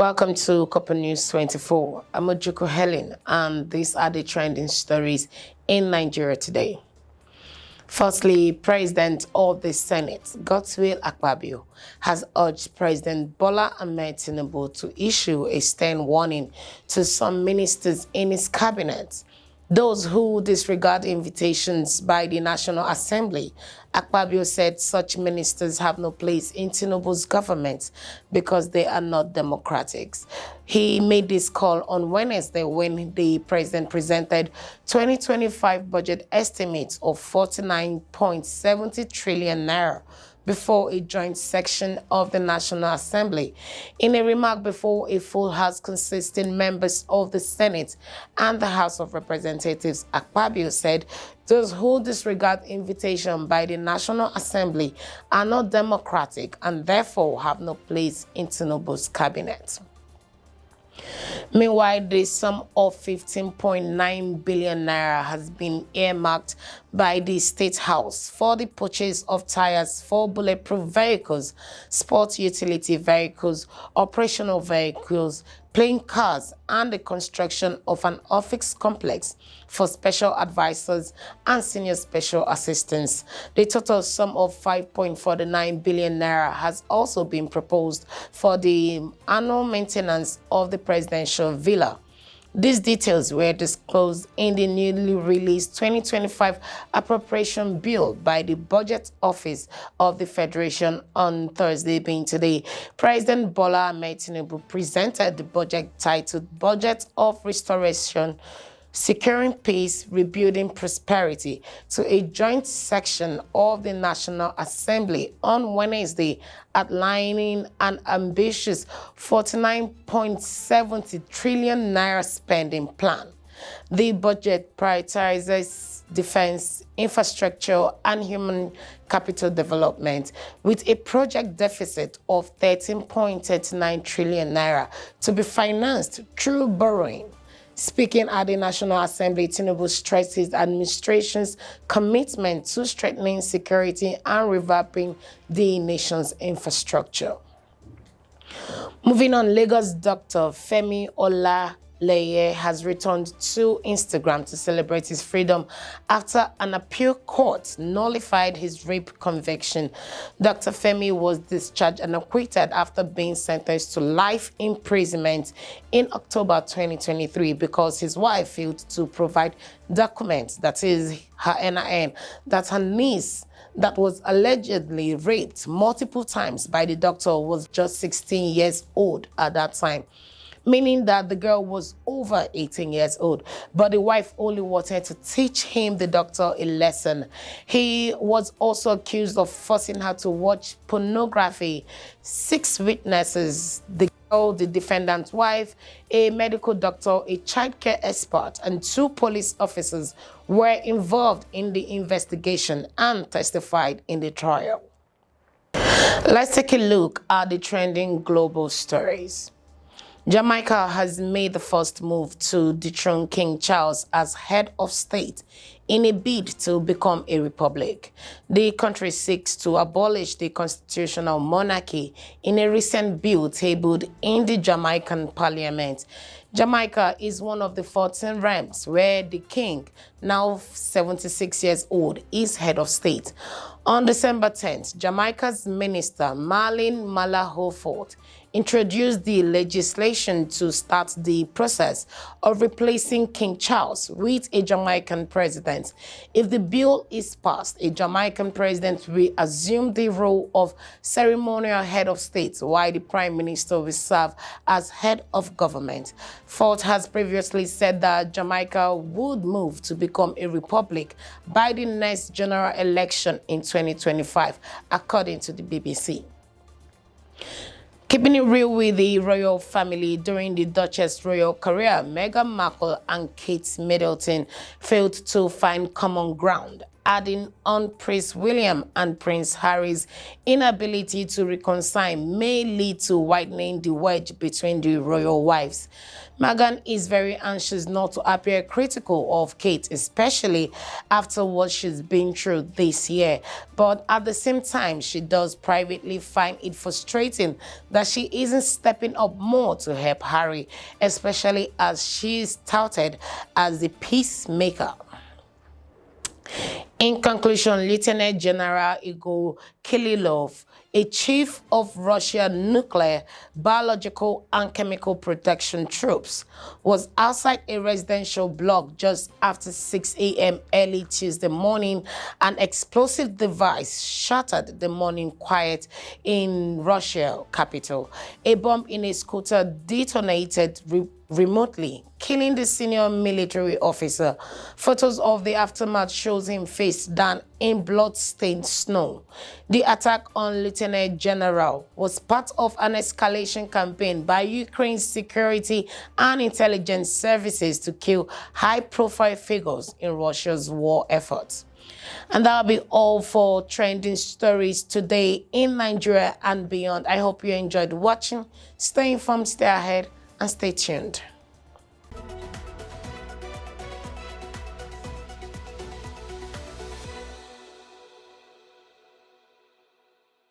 Welcome to Copper News 24. I'm Ojuko Helen, and these are the trending stories in Nigeria today. Firstly, President of the Senate, Godswill Akpabio, has urged President Bola Ahmed Tinubu to issue a stern warning to some ministers in his cabinet. Those who disregard invitations by the National Assembly. Akpabio said such ministers have no place in Tinubu's government because they are not democratic. He made this call on Wednesday when the president presented 2025 budget estimates of 49.70 trillion naira before a joint section of the National Assembly. In a remark before a full House consisting members of the Senate and the House of Representatives, Akpabio said those who disregard invitation by the National Assembly are not democratic and therefore have no place in Tinubu's cabinet. Meanwhile, the sum of 15.9 billion naira has been earmarked by the State House for the purchase of tires for bulletproof vehicles, sports utility vehicles, operational vehicles, playing cars, and the construction of an office complex for special advisors and senior special assistants. The total sum of 5.49 billion naira has also been proposed for the annual maintenance of the presidential villa. These details were disclosed in the newly released 2025 appropriation bill by the Budget Office of the Federation on Thursday, being today. President Bola Ahmed Tinubu presented the budget titled Budget of Restoration, Securing Peace, Rebuilding Prosperity to a joint section of the National Assembly on Wednesday, outlining an ambitious 49.70 trillion naira spending plan. The budget prioritizes defense, infrastructure, and human capital development with a project deficit of 13.39 trillion naira to be financed through borrowing. Speaking at the National Assembly, Tinubu stressed his administration's commitment to strengthening security and revamping the nation's infrastructure. Moving on, Lagos Dr. Femi Olaleye has returned to Instagram to celebrate his freedom after an appeal court nullified his rape conviction. Dr. Femi was discharged and acquitted after being sentenced to life imprisonment in October 2023 because his wife failed to provide documents, that is her NIN, that her niece that was allegedly raped multiple times by the doctor was just 16 years old at that time, meaning that the girl was over 18 years old. But the wife only wanted to teach him, the doctor, a lesson. He was also accused of forcing her to watch pornography. 6 witnesses, the girl, the defendant's wife, a medical doctor, a childcare expert, and 2 police officers were involved in the investigation and testified in the trial. Let's take a look at the trending global stories. Jamaica has made the first move to dethrone King Charles as head of state in a bid to become a republic. The country seeks to abolish the constitutional monarchy in a recent bill tabled in the Jamaican parliament. Jamaica is one of the 14 realms where the king, now 76 years old, is head of state. On December 10th, Jamaica's minister, Marlene Malahofort, introduced the legislation to start the process of replacing King Charles with a Jamaican president. If the bill is passed, a Jamaican president will assume the role of ceremonial head of state, while the prime minister will serve as head of government. Fort has previously said that Jamaica would move to become a republic by the next general election in 2025, according to the BBC. Keeping it real with the royal family, during the Duchess' royal career, Meghan Markle and Kate Middleton failed to find common ground adding on Prince William and Prince Harry's inability to reconcile may lead to widening the wedge between the royal wives. Meghan is very anxious not to appear critical of Kate, especially after what she's been through this year. But at the same time, she does privately find it frustrating that she isn't stepping up more to help Harry, especially as she is touted as the peacemaker. In conclusion, Lieutenant General Igor Kirillov, a chief of Russian nuclear, biological, and chemical protection troops, was outside a residential block just after 6 a.m. early Tuesday morning. An explosive device shattered the morning quiet in Russia's capital. A bomb in a scooter detonated remotely, killing the senior military officer. Photos of the aftermath shows him face down in blood-stained snow. The attack on Lieutenant General was part of an escalation campaign by Ukraine's security and intelligence services to kill high-profile figures in Russia's war efforts. And that'll be all for trending stories today in Nigeria and beyond. I hope you enjoyed watching. Stay informed, stay ahead, and stay tuned.